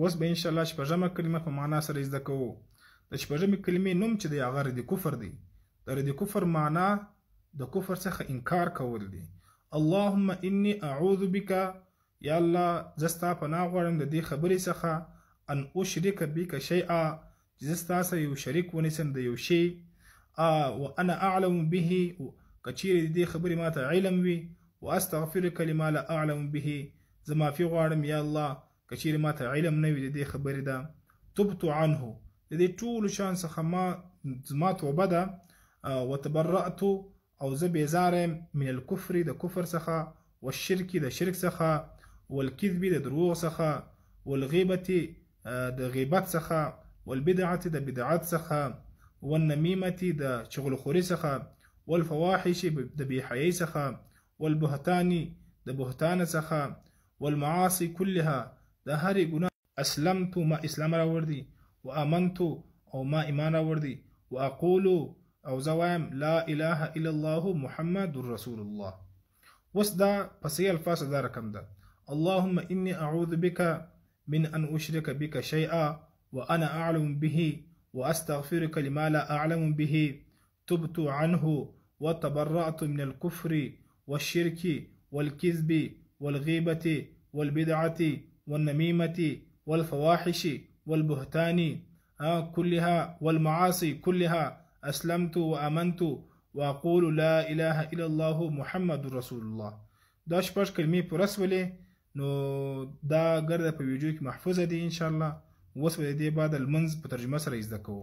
اوس به ان شاء الله شپږمه کلمه په معنا سره زده کوو. د شپږمې کلمې نوم چې دی هغه رد کفر دی. د رد کفر معنا د کفر څخه انکار کول دی. اللهم انی اعوذ بک، یا الله زه ستا پناه غواړم د دې خبرې څخه، ان اشرک بک شیئا، چې زه ستا سره یو شریک ونیسم د یو شی، وانا اعلم به، که چیرې د دې خبرې ماته علم وي، واستغفرک لما لا اعلم به، زه معافي غواړم یا الله که چیرې ماته علم نه وي د دې خبرې ده. تبت عنه، د دې ټولو شیانو څخه زما توبه ده. وتبرأت، او زه بیزاره یم من الکفر، د کفر څخه، والشرک، د شرک څخه، والکذب، د دروغ څخه، والغیبت، د غیبت څخه، والبدعة، د بدعت څخه، والنمیمة، د چغلخوري څخه، والفواحش، د بېحیۍ څخه، والبهتان، د بهتان څخه، والمعاصي كلها، د هرې ګناه. اسلمت، ما اسلام راوړ دی، وآمنت، او ما ایمان راوړ دی، واقول، او زه وایم لا اله الا الله محمد رسول الله. اوس دا په صحیح الفاظ دا رقم ده. اللهم انی اعوذ بک من ان اشرک بک شیئا وانا اعلم به، واستغفرك لما لا اعلم به، تبت عنه، وتبرأت من الكفر والشرك والكذب والغيبة والبدعة والنميمة والفواحش والبهتان كلها والمعاصي كلها. اسلمت وآمنت واقول لا اله الا الله محمد رسول الله. دا شپږ کلمې پوره سولې. نو دا ګرده په ویډیو کې محفوظه دي ان شاء الله. اوس به د دې بعد المنځ په ترجمه سره زده کوو.